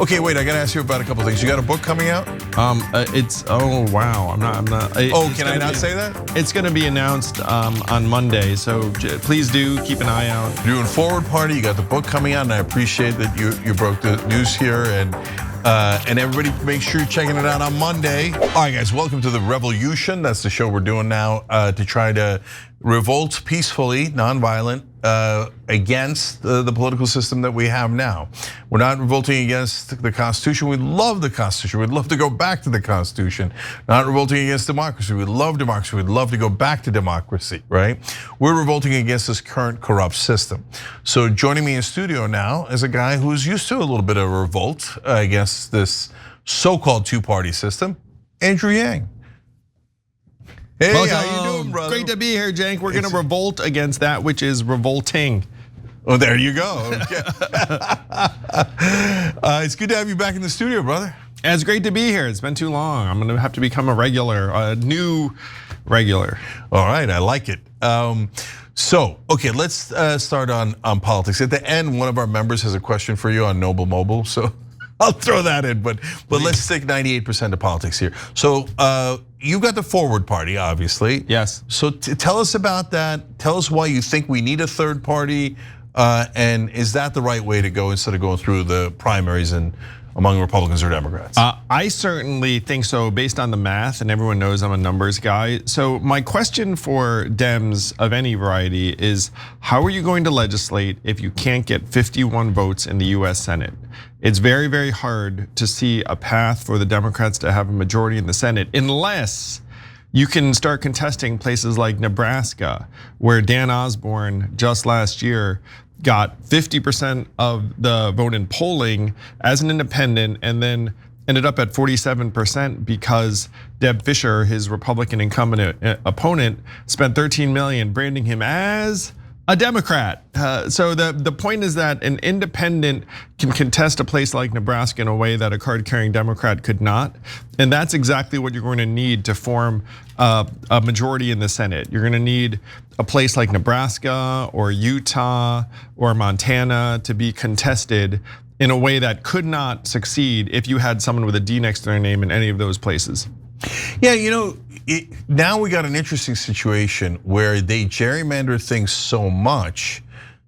Okay, wait, I gotta ask you about a couple things. You got a book coming out? Oh wow, I'm not. Can I not say that? It's gonna be announced on Monday, so please do keep an eye out. You're doing Forward Party, you got the book coming out, and I appreciate that you broke the news here, and everybody make sure you're checking it out on Monday. All right, guys, welcome to the Revolution. That's the show we're doing now to try to revolt peacefully, nonviolent, against the political system that we have now. We're not revolting against the Constitution. We love the Constitution. We'd love to go back to the Constitution. Not revolting against democracy. We love democracy. We'd love to go back to democracy, right? We're revolting against this current corrupt system. So joining me in studio now is a guy who's used to a little bit of a revolt against this so-called two-party system, Andrew Yang. Hey, welcome. How you doing, brother? Great to be here, Cenk. We're gonna revolt against that which is revolting. Oh, there you go. Okay. It's good to have you back in the studio, brother. It's great to be here. It's been too long. I'm gonna have to become a new regular. All right, I like it. So, okay, let's start on politics. At the end, one of our members has a question for you on Noble Mobile, so I'll throw that in, but let's stick 98% to politics here. So you got the Forward Party, obviously. Yes. So tell us about that. Tell us why you think we need a third party, and is that the right way to go instead of going through the primaries and among Republicans or Democrats? I certainly think so, based on the math, and everyone knows I'm a numbers guy. So my question for Dems of any variety is, how are you going to legislate if you can't get 51 votes in the US Senate? It's very, very hard to see a path for the Democrats to have a majority in the Senate unless you can start contesting places like Nebraska, where Dan Osborne just last year got 50% of the vote in polling as an independent, and then ended up at 47% because Deb Fischer, his Republican incumbent opponent, spent $13 million branding him as a Democrat. So the point is that an independent can contest a place like Nebraska in a way that a card-carrying Democrat could not. And that's exactly what you're going to need to form a majority in the Senate. You're gonna need a place like Nebraska or Utah or Montana to be contested in a way that could not succeed if you had someone with a D next to their name in any of those places. Yeah, now we got an interesting situation where they gerrymander things so much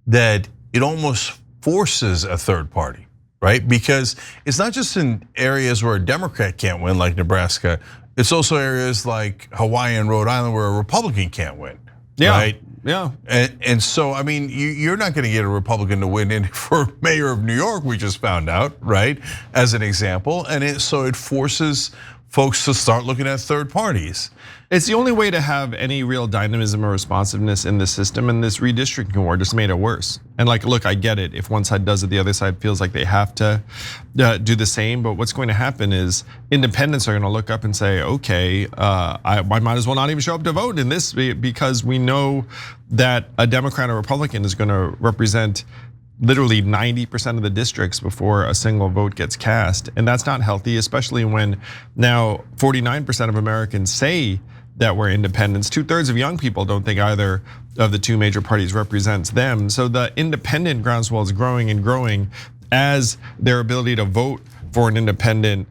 that it almost forces a third party, right? Because it's not just in areas where a Democrat can't win, like Nebraska. It's also areas like Hawaii and Rhode Island where a Republican can't win, right? Yeah. And so, I mean, you're not gonna get a Republican to win in for mayor of New York, we just found out, right? As an example, and so it forces folks to start looking at third parties. It's the only way to have any real dynamism or responsiveness in the system, and this redistricting war just made it worse. And like, look, I get it. If one side does it, the other side feels like they have to do the same. But what's going to happen is independents are going to look up and say, okay, I might as well not even show up to vote in this because we know that a Democrat or Republican is going to represent literally 90% of the districts before a single vote gets cast. And that's not healthy, especially when now 49% of Americans say that we're independents. 2/3 of young people don't think either of the two major parties represents them. So the independent groundswell is growing and growing as their ability to vote for an independent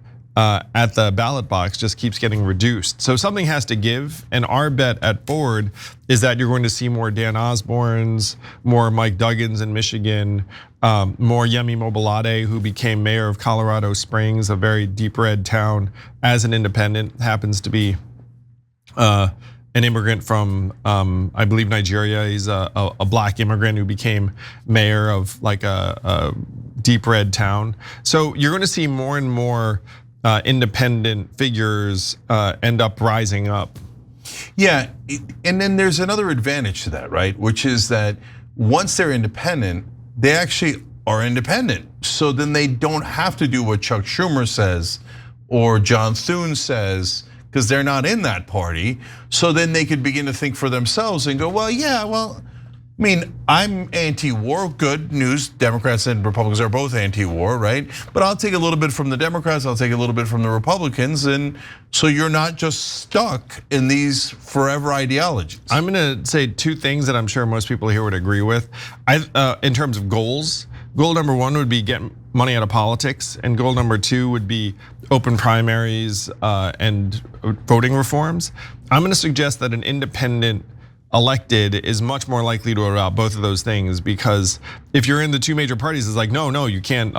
at the ballot box just keeps getting reduced. So something has to give, and our bet at Forward is that you're going to see more Dan Osbornes, more Mike Duggins in Michigan, more Yemi Mobolade, who became mayor of Colorado Springs, a very deep red town, as an independent, happens to be an immigrant from, I believe, Nigeria. He's a black immigrant who became mayor of like a deep red town. So you're going to see more and more independent figures end up rising up. Yeah, and then there's another advantage to that, right? Which is that once they're independent, they actually are independent. So then they don't have to do what Chuck Schumer says or John Thune says, because they're not in that party. So then they could begin to think for themselves and go, well, yeah, well, I mean, I'm anti-war, good news. Democrats and Republicans are both anti-war, right? But I'll take a little bit from the Democrats, I'll take a little bit from the Republicans, and so you're not just stuck in these forever ideologies. I'm gonna say two things that I'm sure most people here would agree with. In terms of goals, goal number one would be get money out of politics, and goal number two would be open primaries and voting reforms. I'm going to suggest that an independent elected is much more likely to adopt both of those things, because if you're in the two major parties, it's like, no, you can't,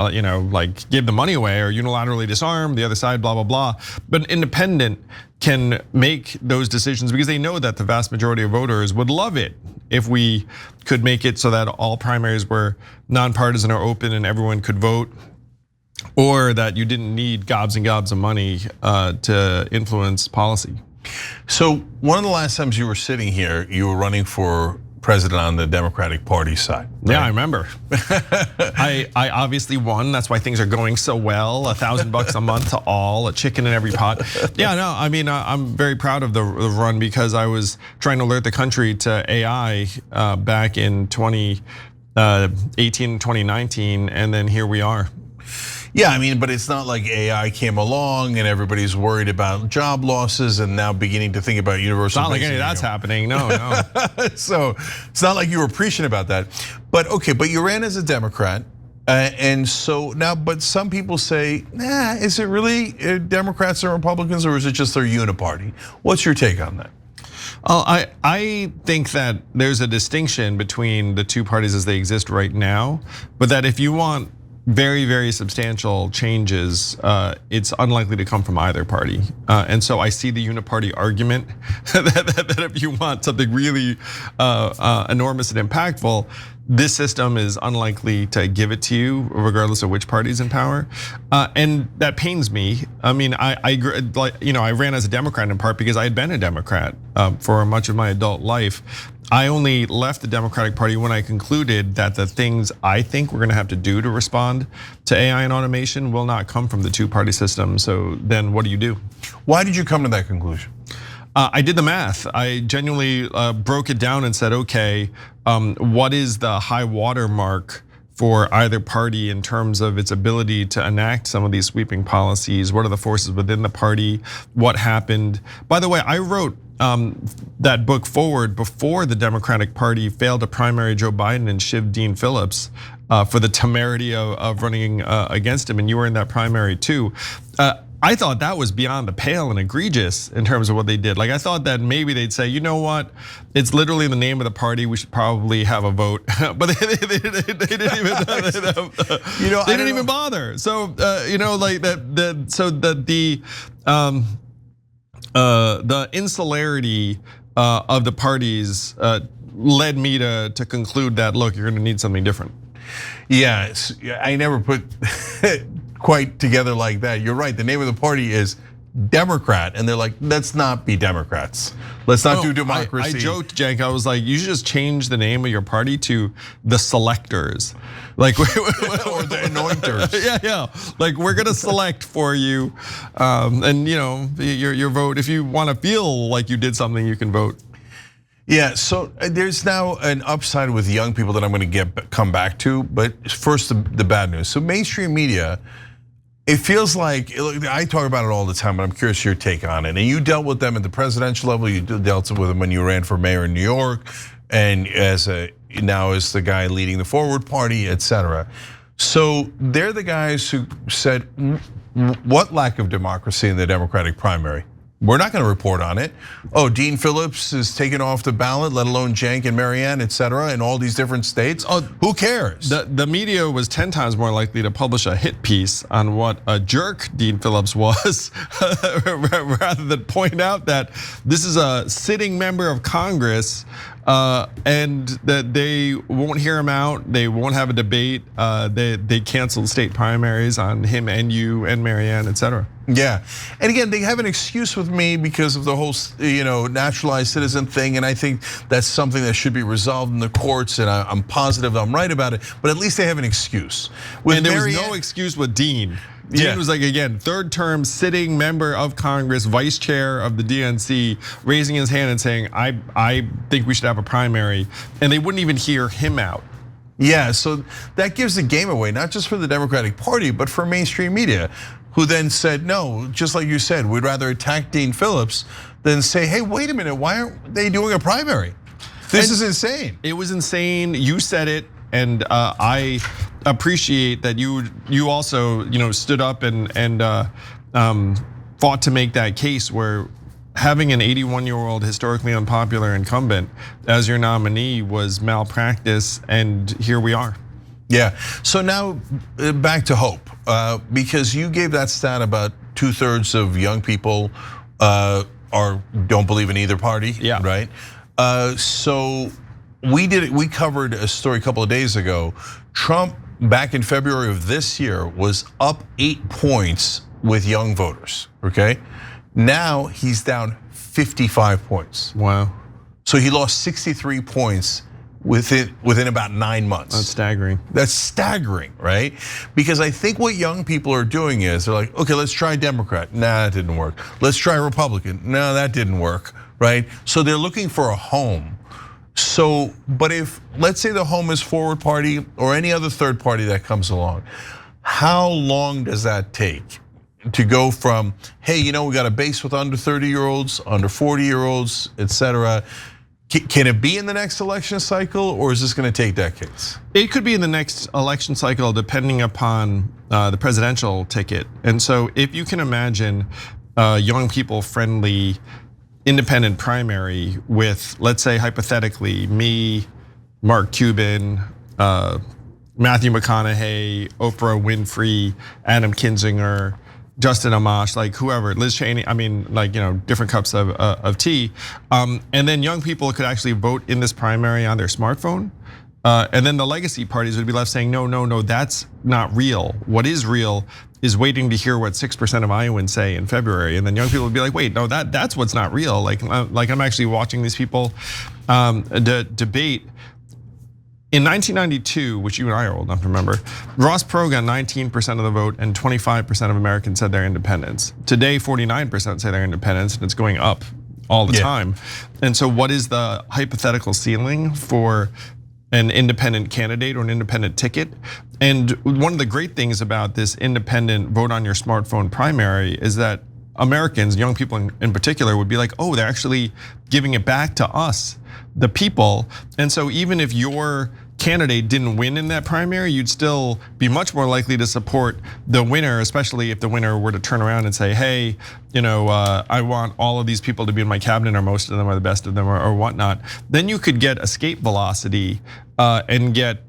like give the money away or unilaterally disarm the other side, blah, blah, blah. But an independent can make those decisions because they know that the vast majority of voters would love it if we could make it so that all primaries were nonpartisan or open and everyone could vote, or that you didn't need gobs and gobs of money to influence policy. So one of the last times you were sitting here, you were running for president on the Democratic Party side. Right? Yeah, I remember. I obviously won. That's why things are going so well. $1,000 a month to all, a chicken in every pot. Yeah, no, I mean, I'm very proud of the run because I was trying to alert the country to AI back in 2018, 2019, and then here we are. Yeah, I mean, but it's not like AI came along and everybody's worried about job losses and now beginning to think about universal. It's not like any of that's happening. No. So it's not like you were preaching about that. But okay, but you ran as a Democrat. And so now, but some people say, nah, is it really Democrats and Republicans, or is it just their uniparty? What's your take on that? I think that there's a distinction between the two parties as they exist right now, but that if you want very, very substantial changes, it's unlikely to come from either party. And so I see the uniparty argument that if you want something really enormous and impactful, this system is unlikely to give it to you, regardless of which party's in power, and that pains me. I mean, I ran as a Democrat in part because I had been a Democrat for much of my adult life. I only left the Democratic Party when I concluded that the things I think we're going to have to do to respond to AI and automation will not come from the two-party system. So then, what do you do? Why did you come to that conclusion? I did the math. I genuinely broke it down and said, okay, what is the high water mark for either party in terms of its ability to enact some of these sweeping policies? What are the forces within the party? What happened? By the way, I wrote that book forward before the Democratic Party failed to primary Joe Biden and shiv Dean Phillips for the temerity of running against him, and you were in that primary too. I thought that was beyond the pale and egregious in terms of what they did. Like, I thought that maybe they'd say, you know what, it's literally in the name of the party, we should probably have a vote. But they didn't even, they didn't even bother. So like the insularity of the parties led me to conclude that, look, you're gonna need something different. Yeah, I never put quite together like that. You're right, the name of the party is Democrat, and they're like, let's not be Democrats. Let's not do democracy. I joked, Cenk, I was like, you should just change the name of your party to the Selectors. Like, or the Anointers. Yeah, like we're gonna select for you, and your vote. If you want to feel like you did something, you can vote. Yeah, so there's now an upside with young people that I'm going to come back to, but first the bad news. So mainstream media, it feels like, I talk about it all the time, but I'm curious your take on it. And you dealt with them at the presidential level, you dealt with them when you ran for mayor in New York, and now as the guy leading the Forward Party, etc. So they're the guys who said, what lack of democracy in the Democratic primary? We're not going to report on it. Oh, Dean Phillips is taken off the ballot, let alone Cenk and Marianne, et cetera, in all these different states. Oh, who cares? The media was 10 times more likely to publish a hit piece on what a jerk Dean Phillips was, rather than point out that this is a sitting member of Congress, and that they won't hear him out, they won't have a debate, they canceled state primaries on him and you and Marianne, et cetera. Yeah, and again, they have an excuse with me because of the whole, naturalized citizen thing, and I think that's something that should be resolved in the courts, and I'm positive I'm right about it. But at least they have an excuse. And there was no excuse with Dean. Dean was like, again, third term sitting member of Congress, vice chair of the DNC, raising his hand and saying, I think we should have a primary, and they wouldn't even hear him out. Yeah, so that gives the game away, not just for the Democratic Party, but for mainstream media, who then said, no, just like you said, we'd rather attack Dean Phillips than say, hey, wait a minute, why aren't they doing a primary? This is insane. It was insane, you said it, and I appreciate that you also stood up and fought to make that case where having an 81-year-old historically unpopular incumbent as your nominee was malpractice, and here we are. Yeah, so now back to hope, because you gave that stat about 2/3 of young people don't believe in either party, yeah. Right? So we covered a story a couple of days ago. Trump back in February of this year was up 8 points with young voters, okay? Now he's down 55 points. Wow. So he lost 63 points within about 9 months. That's staggering. That's staggering, right? Because I think what young people are doing is they're like, okay, let's try Democrat. Nah, that didn't work. Let's try Republican. No, that didn't work, right? So they're looking for a home. So, but if, let's say the home is Forward Party or any other third party that comes along, how long does that take to go from, hey, we got a base with under 30-year-olds, under 40-year-olds, et cetera? Can it be in the next election cycle, or is this going to take decades? It could be in the next election cycle, depending upon the presidential ticket. And so, if you can imagine a young people-friendly independent primary with, let's say, hypothetically, me, Mark Cuban, Matthew McConaughey, Oprah Winfrey, Adam Kinzinger, Justin Amash, like whoever, Liz Cheney, I mean, like, different cups of tea. And then young people could actually vote in this primary on their smartphone. And then the legacy parties would be left saying, no, that's not real. What is real is waiting to hear what 6% of Iowans say in February. And then young people would be like, wait, no, that's what's not real. Like I'm actually watching these people debate. In 1992, which you and I are old enough to remember, Ross Perot got 19% of the vote and 25% of Americans said they're independents. Today, 49% say they're independents, and it's going up all the time. And so what is the hypothetical ceiling for an independent candidate or an independent ticket? And one of the great things about this independent vote on your smartphone primary is that Americans, young people in particular, would be like, oh, they're actually giving it back to us, the people. And so even if your candidate didn't win in that primary, you'd still be much more likely to support the winner, especially if the winner were to turn around and say, hey, I want all of these people to be in my cabinet, or most of them, or the best of them, or whatnot. Then you could get escape velocity and get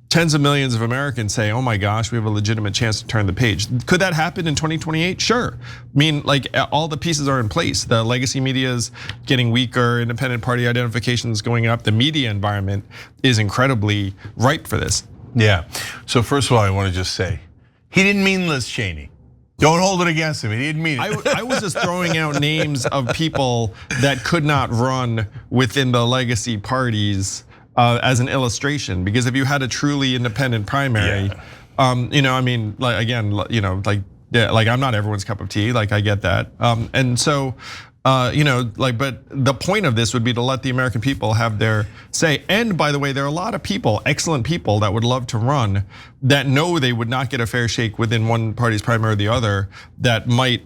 tens of millions of Americans say, oh my gosh, we have a legitimate chance to turn the page. Could that happen in 2028? Sure. I mean, like all the pieces are in place. The legacy media is getting weaker, independent party identification is going up. The media environment is incredibly ripe for this. Yeah, so first of all, I want to just say, he didn't mean Liz Cheney. Don't hold it against him, he didn't mean it. I was just throwing out names of people that could not run within the legacy parties as an illustration, because if you had a truly independent primary, I mean, like again, like I'm not everyone's cup of tea, like I get that, and so, but the point of this would be to let the American people have their say. And by the way, there are a lot of people, excellent people, that would love to run, that know they would not get a fair shake within one party's primary or the other, that might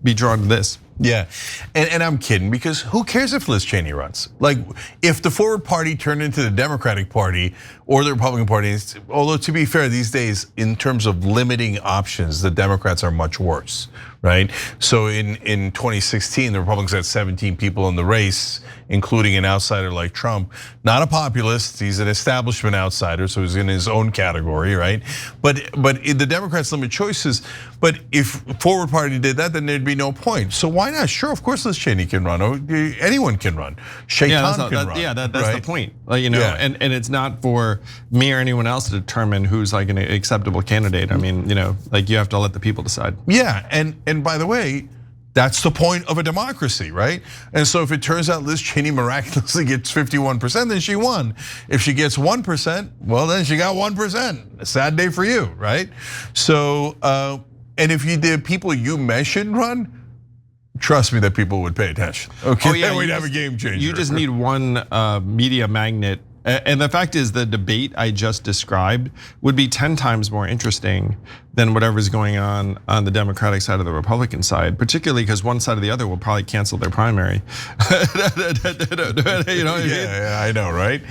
be drawn to this. Yeah, and I'm kidding, because who cares if Liz Cheney runs? Like, if the Forward Party turned into the Democratic Party or the Republican Party, although to be fair, these days, in terms of limiting options, the Democrats are much worse, right? So in 2016, the Republicans had 17 people in the race, including an outsider like Trump. Not a populist, he's an establishment outsider, so he's in his own category, right? But the Democrats limit choices, but if Forward Party did that, then there'd be no point. So why not? Sure, of course Liz Cheney can run, anyone can run. Shaitan can run. Yeah, that's right? the point. And it's not for me or anyone else to determine who's like an acceptable candidate. I mean, like you have to let the people decide. Yeah, and by the way, that's the point of a democracy, right? And so if it turns out Liz Cheney miraculously gets 51%, then she won. If she gets 1%, well, then she got 1%. A sad day for you, right? So, and if the people you mentioned run, trust me that people would pay attention. Okay, then we'd have a game changer. You just need one media magnet. And the fact is, the debate I just described would be 10 times more interesting than whatever's going on the Democratic side or the Republican side, particularly because one side or the other will probably cancel their primary. You know what I mean? Yeah, I know, right?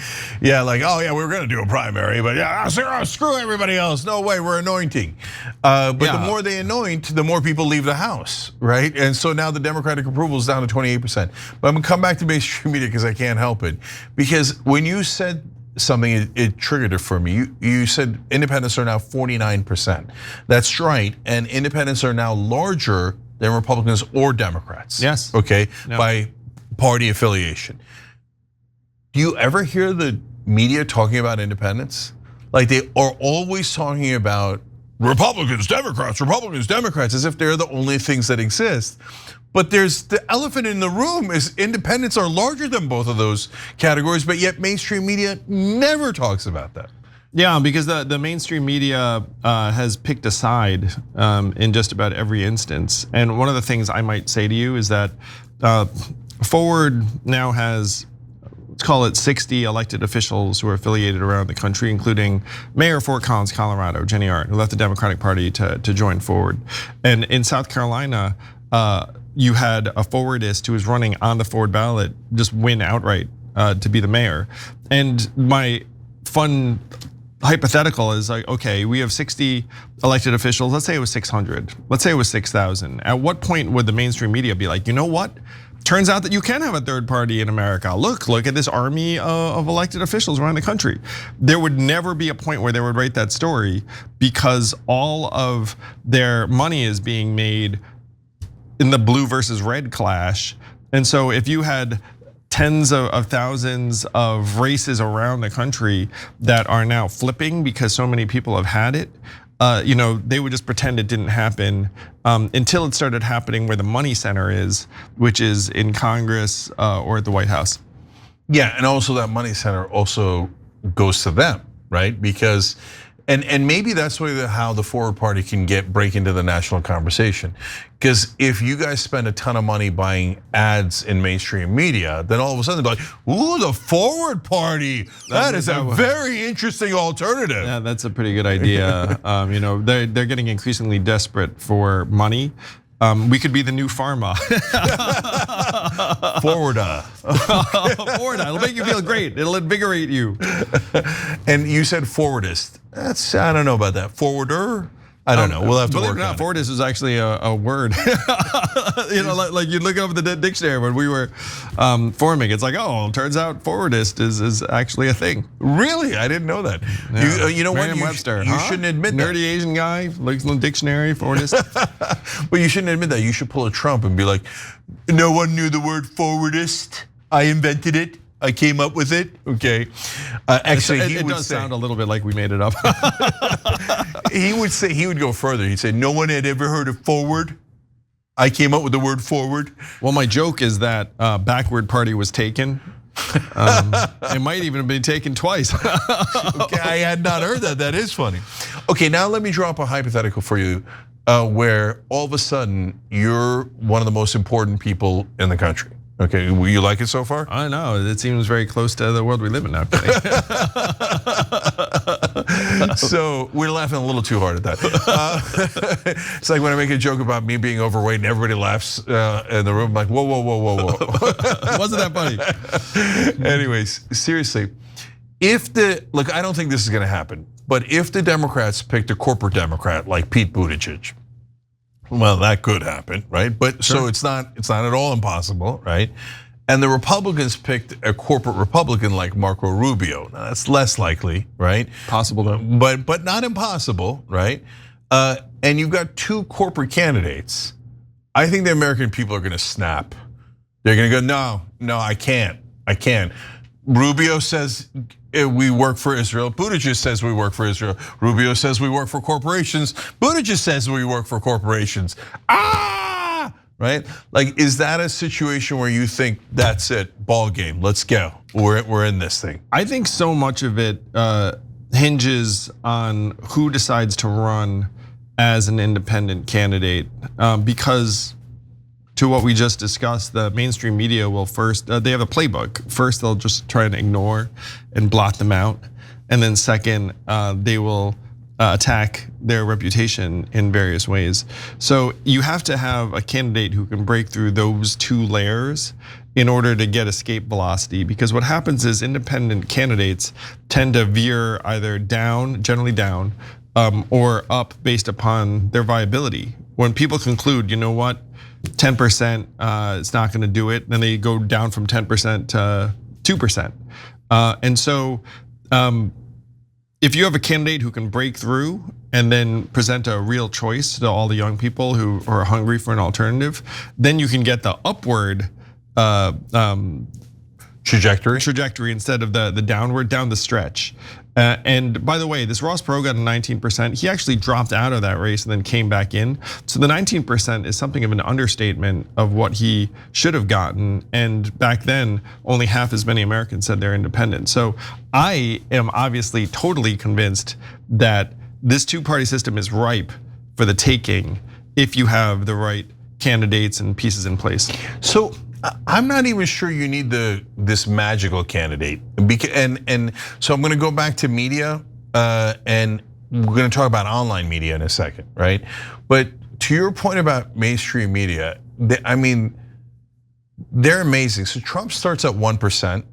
Yeah, like, oh yeah, we were gonna do a primary, but yeah, screw everybody else. No way, we're anointing. But the more they anoint, the more people leave the House, right? And so now the Democratic approval is down to 28%. But I'm gonna come back to mainstream media because I can't help it. Because when you said something, it triggered it for me. You said independents are now 49%. That's right, and independents are now larger than Republicans or Democrats. Yes. Okay, by party affiliation. Do you ever hear the media talking about independents? Like they are always talking about Republicans, Democrats, as if they're the only things that exist. But there's the elephant in the room is independents are larger than both of those categories, but yet mainstream media never talks about that. Yeah, because the mainstream media has picked a side in just about every instance. And one of the things I might say to you is that Forward now has, let's call it 60 elected officials who are affiliated around the country, including Mayor of Fort Collins, Colorado, Jenny Art, who left the Democratic Party to join Forward. And in South Carolina, you had a forwardist who was running on the Forward ballot just win outright to be the mayor. And my fun hypothetical is like, okay, we have 60 elected officials. Let's say it was 600. Let's say it was 6,000. At what point would the mainstream media be like, you know what? Turns out that you can have a third party in America. Look at this army of elected officials around the country. There would never be a point where they would write that story because all of their money is being made in the blue versus red clash. And so if you had tens of thousands of races around the country that are now flipping because so many people have had it, they would just pretend it didn't happen until it started happening where the money center is, which is in Congress or at the White House. Yeah, and also that money center also goes to them, right? Because, and maybe that's how the Forward Party can break into the national conversation. Because if you guys spend a ton of money buying ads in mainstream media, then all of a sudden they're like, ooh, the Forward Party. That is a very interesting alternative. Yeah, that's a pretty good idea. They're getting increasingly desperate for money. We could be the new pharma. Forwarda. Forwarda, it'll make you feel great. It'll invigorate you. And you said forwardist. I don't know about that. Forwarder? I don't know. We'll have to work on it. Forwardist is actually a word. Like you look up the dictionary when we were forming. It's like, oh, turns out forwardist is actually a thing. Really? I didn't know that. Yeah. You know what? Merriam-Webster. You shouldn't admit that. Nerdy Asian guy looks in the dictionary. Forwardist. But you shouldn't admit that. You should pull a Trump and be like, no one knew the word forwardist. I invented it. I came up with it. Okay. Actually, it does sound a little bit like we made it up. He would go further. He'd say, no one had ever heard of forward. I came up with the word forward. Well, my joke is that backward party was taken. It might even have been taken twice. Okay, I had not heard that. That is funny. Okay, now let me drop a hypothetical for you where all of a sudden you're one of the most important people in the country. Okay, you like it so far? I know, it seems very close to the world we live in now. So we're laughing a little too hard at that. It's like when I make a joke about me being overweight and everybody laughs in the room, I'm like, whoa. Wasn't that funny? Anyways, seriously, look, I don't think this is gonna happen, but if the Democrats picked a corporate Democrat like Pete Buttigieg, well, that could happen, right? But sure. So it's not at all impossible, right? And the Republicans picked a corporate Republican like Marco Rubio. Now that's less likely, right? Possible though. But not impossible, right? And you've got two corporate candidates. I think the American people are gonna snap. They're gonna go, no, I can't. Rubio says we work for Israel. Buttigieg says we work for Israel. Rubio says we work for corporations. Buttigieg says we work for corporations. Right? Like, is that a situation where you think that's it, ball game, let's go, we're in this thing? I think so much of it hinges on who decides to run as an independent candidate, because to what we just discussed, the mainstream media will first, they have a playbook. First, they'll just try and ignore and blot them out. And then second, they will attack their reputation in various ways. So you have to have a candidate who can break through those two layers in order to get escape velocity, because what happens is independent candidates tend to veer either down, generally down, or up based upon their viability. When people conclude, you know what, 10% it's not going to do it, then they go down from 10% to 2%. And so if you have a candidate who can break through and then present a real choice to all the young people who are hungry for an alternative, then you can get the upward trajectory instead of the downward, down the stretch. And by the way, this Ross Perot got a 19%. He actually dropped out of that race and then came back in. So the 19% is something of an understatement of what he should have gotten. And back then, only half as many Americans said they're independent. So I am obviously totally convinced that this two-party system is ripe for the taking if you have the right candidates and pieces in place. So I'm not even sure you need this magical candidate, and so I'm going to go back to media, and we're going to talk about online media in a second, right? But to your point about mainstream media, I mean, they're amazing. So Trump starts at 1%.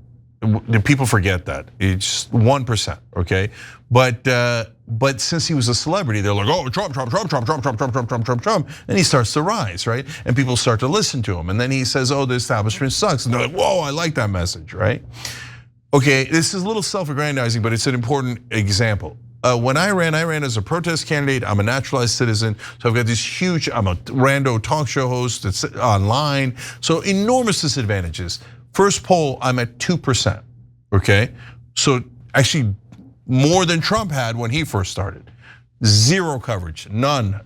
People forget that it's 1%, okay? But since he was a celebrity, they're like, oh, Trump, and he starts to rise, right? And people start to listen to him, and then he says, oh, the establishment sucks, and they're like, whoa, I like that message, right? Okay, this is a little self-aggrandizing, but it's an important example. When I ran as a protest candidate. I'm a naturalized citizen, so I've got this huge. I'm a rando talk show host that's online, so enormous disadvantages. First poll, I'm at 2%, okay? So actually more than Trump had when he first started. Zero coverage, none,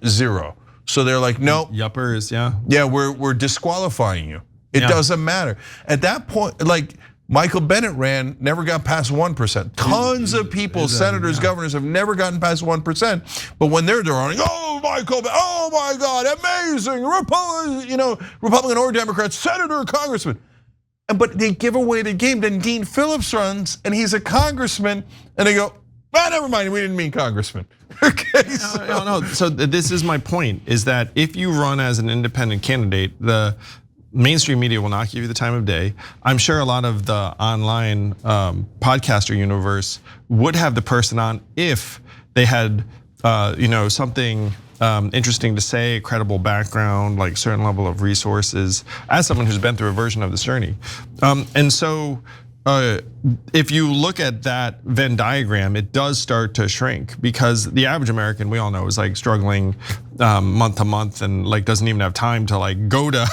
zero. So they're like, no. Yuppers, yeah. Yeah, we're disqualifying you. It doesn't matter. At that point, like Michael Bennet ran, never got past 1%. Tons of people, senators, governors have never gotten past 1%. But when they're running, oh, Michael, oh my God, amazing, Republican or Democrat, senator, congressman. But they give away the game. Then Dean Phillips runs, and he's a congressman, and they go, never mind, we didn't mean congressman. Okay, so this is my point: is that if you run as an independent candidate, the mainstream media will not give you the time of day. I'm sure a lot of the online podcaster universe would have the person on if they had, something interesting to say, a credible background, like certain level of resources, as someone who's been through a version of this journey. And so if you look at that Venn diagram, it does start to shrink, because the average American, we all know, is like struggling month to month and like doesn't even have time to like go to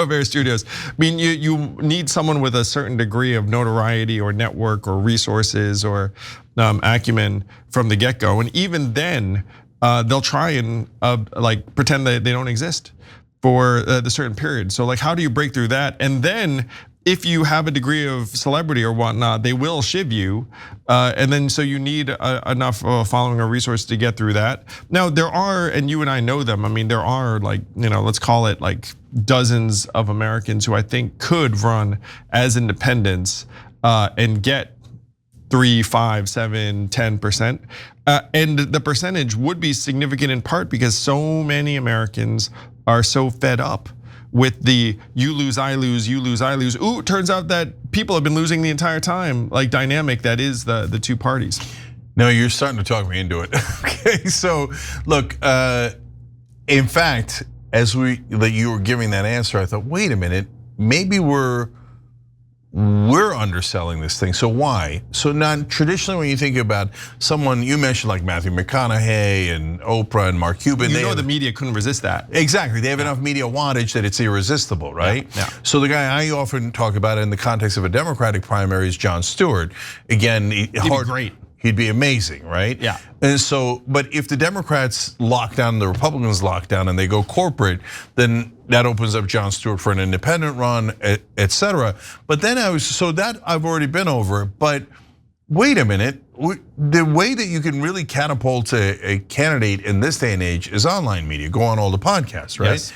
various studios. I mean, you need someone with a certain degree of notoriety or network or resources or acumen from the get-go, and even then, they'll try and like pretend that they don't exist for the certain period. So like, how do you break through that? And then if you have a degree of celebrity or whatnot, they will shiv you. And then so you need enough following or resource to get through that. Now there are, and you and I know them, I mean, there are like, let's call it like dozens of Americans who I think could run as independents and get 3, 5, 7, 10%. And the percentage would be significant in part because so many Americans are so fed up with the you lose, I lose, you lose, I lose. Ooh, it turns out that people have been losing the entire time, like dynamic that is the two parties. No, you're starting to talk me into it. Okay, so look, in fact, as you were giving that answer, I thought, wait a minute, maybe we're underselling this thing. So why? So not traditionally, when you think about someone you mentioned like Matthew McConaughey and Oprah and Mark Cuban, the media couldn't resist that. Exactly, they have enough media wattage that it's irresistible, right? Yeah. So the guy I often talk about in the context of a Democratic primary is Jon Stewart. Again, He'd be great. He'd be amazing, right? Yeah. And so, but if the Democrats lock down, the Republicans lock down, and they go corporate, then that opens up Jon Stewart for an independent run, et cetera. But then I've already been over. But wait a minute, the way that you can really catapult a candidate in this day and age is online media. Go on all the podcasts, right? Yes.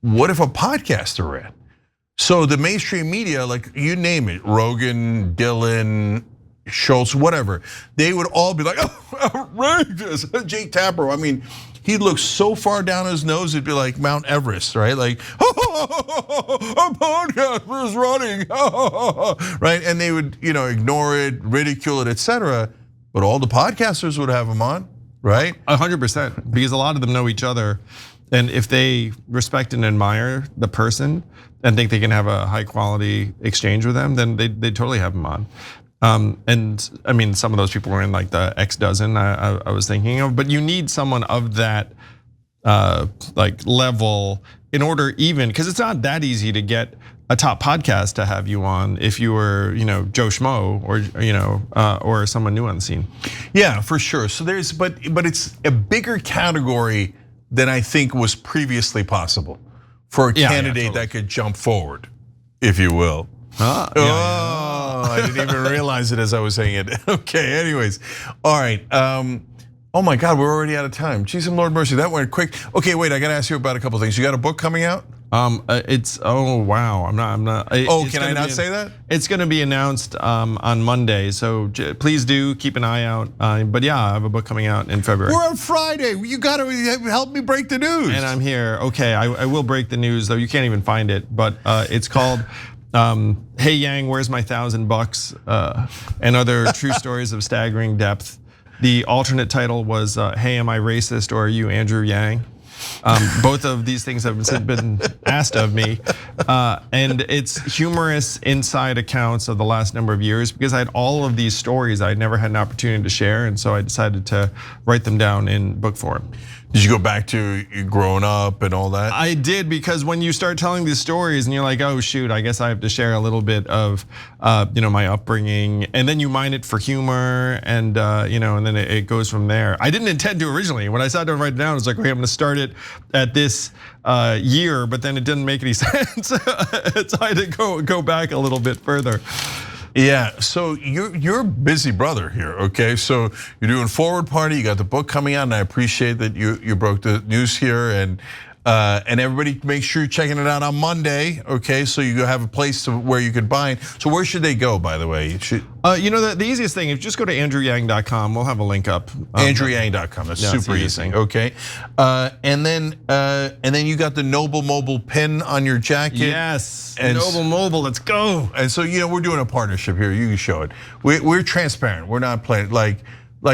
What if a podcaster ran? So the mainstream media, like you name it, Rogan, Dylan, Schultz, whatever, they would all be like, oh, outrageous. Jake Tapper, I mean, he looks so far down his nose, it'd be like Mount Everest, right? Like, a podcast is running, right? And they would, ignore it, ridicule it, etc. But all the podcasters would have him on, right? 100%, because a lot of them know each other. And if they respect and admire the person and think they can have a high quality exchange with them, then they totally have him on. And I mean, some of those people were in like the X dozen I was thinking of, but you need someone of that like level in order, even because it's not that easy to get a top podcast to have you on if you were, Joe Schmo or someone new on the scene. Yeah, for sure. So but it's a bigger category than I think was previously possible for a candidate totally. That could jump forward, if you will. I didn't even realize it as I was saying it. Okay, anyways, all right. Oh my God, we're already out of time. Jeez and Lord mercy, that went quick. Okay, wait, I gotta ask you about a couple things. You got a book coming out? Oh wow, I'm not. Can I not say that? It's going to be announced on Monday, so please do keep an eye out. But yeah, I have a book coming out in February. We're on Friday. You got to help me break the news. And I'm here. Okay, I will break the news, though you can't even find it. But it's called "Hey Yang, Where's My $1,000?" And other true stories of staggering depth. The alternate title was "Hey, Am I Racist or Are You Andrew Yang?" Both of these things have been asked of me, and it's humorous inside accounts of the last number of years because I had all of these stories I never had an opportunity to share, and so I decided to write them down in book form. Did you go back to growing up and all that? I did, because when you start telling these stories and you're like, oh shoot, I guess I have to share a little bit of my upbringing, and then you mine it for humor, and and then it goes from there. I didn't intend to originally. When I sat down to write it down, I was like, okay, I'm gonna start it at this year, but then it didn't make any sense. So I had to go back a little bit further. Yeah, so you're a busy brother here, okay? So you're doing Forward Party, you got the book coming out, and I appreciate that you broke the news here, and everybody make sure you're checking it out on Monday, okay? So you have a place where you could buy it. So where should they go, by the way? The easiest thing, if you just go to andrewyang.com, we'll have a link up. andrewyang.com, that's super easy, okay? And then you got the Noble Mobile pin on your jacket. Yes, Noble Mobile, let's go. And so we're doing a partnership here, you can show it. We're transparent, we're not playing, like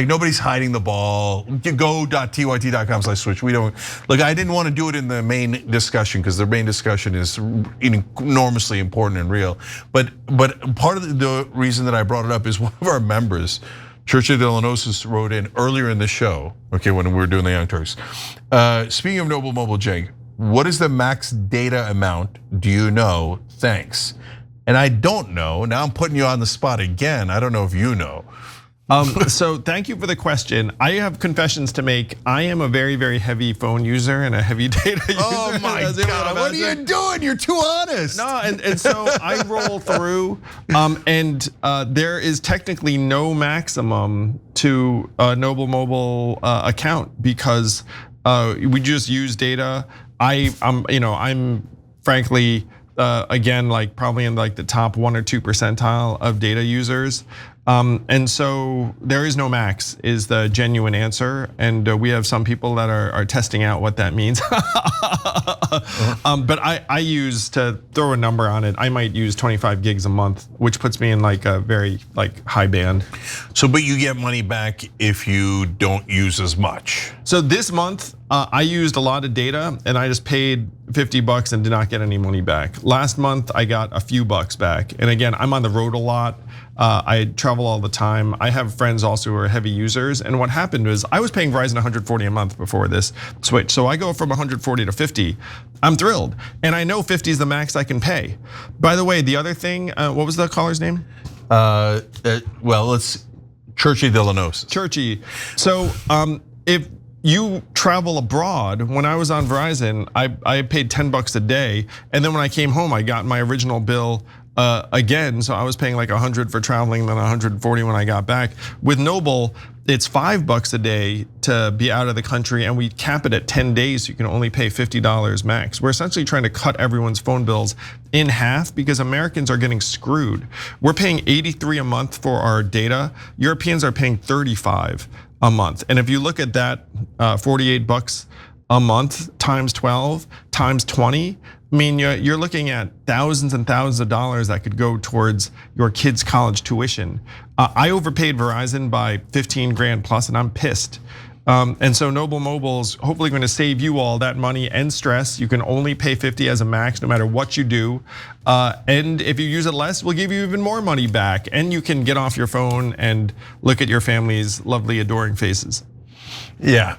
nobody's hiding the ball. Go.tyt.com/switch. We don't look. I didn't want to do it in the main discussion because the main discussion is enormously important and real. But part of the reason that I brought it up is one of our members, Church of the Illinois, wrote in earlier in the show. Okay, when we were doing the Young Turks. Speaking of Noble Mobile, Cenk, what is the max data amount? Do you know? Thanks. And I don't know. Now I'm putting you on the spot again. I don't know if you know. So thank you for the question. I have confessions to make. I am a very, very heavy phone user and a heavy data user. Oh my God, what are you doing? You're too honest. No, and so I roll through, and there is technically no maximum to a Noble Mobile account because we just use data. I'm frankly, again, like probably in like the top 1 or 2 percentile of data users. And so there is no max is the genuine answer, and we have some people that are testing out what that means. But I use, to throw a number on it, I might use 25 gigs a month, which puts me in like a very high band. So, but you get money back if you don't use as much. So this month I used a lot of data and I just paid $50 and did not get any money back. Last month I got a few bucks back, and again, I'm on the road a lot. I travel all the time. I have friends also who are heavy users, and what happened was I was paying Verizon $140 a month before this switch. So I go from $140 to $50. I'm thrilled, and I know $50 is the max I can pay. By the way, the other thing, what was the caller's name? Well, it's Churchy of Illinois. Churchy. So if you travel abroad, when I was on Verizon, I paid $10 a day, and then when I came home, I got my original bill again, so I was paying like $100 for traveling, then $140 when I got back. With Noble, it's $5 a day to be out of the country, and we cap it at 10 days. So you can only pay $50 max. We're essentially trying to cut everyone's phone bills in half because Americans are getting screwed. We're paying $83 a month for our data. Europeans are paying $35 a month. And if you look at that, $48 a month times 12 times 20, I mean, you're looking at thousands and thousands of dollars that could go towards your kids' college tuition. I overpaid Verizon by 15 grand plus, and I'm pissed. And so Noble Mobile's hopefully going to save you all that money and stress. You can only pay 50 as a max no matter what you do. And if you use it less, we'll give you even more money back. And you can get off your phone and look at your family's lovely, adoring faces. Yeah.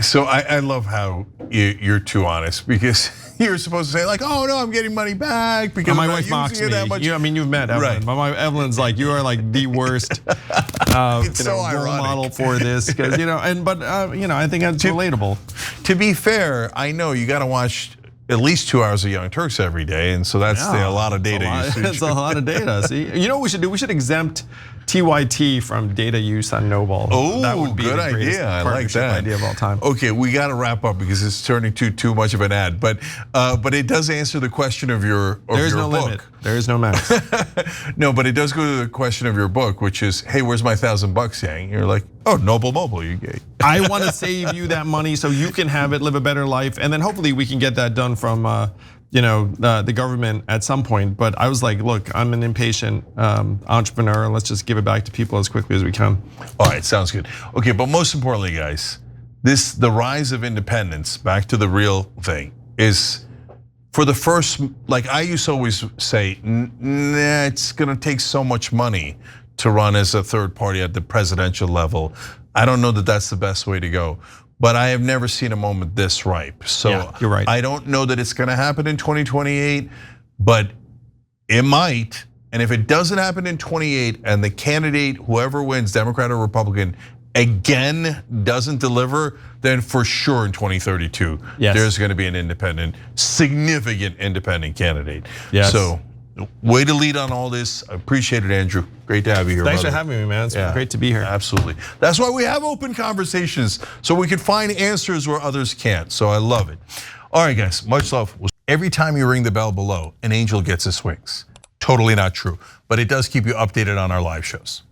So I love how you're too honest, because you're supposed to say like, oh no, I'm getting money back because my wife mocks me. That much. I mean, you've met Evelyn. Right. My wife Evelyn's like, you are like the worst role model for this, because but I think it's relatable. To be fair, I know you got to watch at least 2 hours of Young Turks every day, and so that's a lot of data usage. It's a lot of data. See, you know what we should do? We should exempt TYT from data use on Noble. Oh, that would be good the greatest idea. I like that idea of all time. Okay, we got to wrap up because it's turning too much of an ad. But it does answer the question of your There's no book. limit. There is no max. No, but it does go to the question of your book, which is, hey, where's my $1,000, Yang? You're like, oh, Noble Mobile, you get. I want to save you that money so you can have it, live a better life, and then hopefully we can get that done from the government at some point. But I was like, look, I'm an impatient entrepreneur. Let's just give it back to people as quickly as we can. All right, sounds good. Okay, but most importantly, guys, the rise of independence, back to the real thing, is for the first, like I used to always say, nah, it's gonna take so much money to run as a third party at the presidential level. I don't know that that's the best way to go. But I have never seen a moment this ripe. So yeah, you're right. I don't know that it's gonna happen in 2028, but it might. And if it doesn't happen in 28 and the candidate, whoever wins, Democrat or Republican, again doesn't deliver, then for sure in 2032, there's gonna be an independent, significant independent candidate. Yes. So way to lead on all this. I appreciate it, Andrew. Great to have you here. Thanks brother. for having me, man. It's great to be here. Absolutely. That's why we have open conversations, so we can find answers where others can't. So I love it. All right, guys, much love. Every time you ring the bell below, an angel gets his wings. Totally not true, but it does keep you updated on our live shows.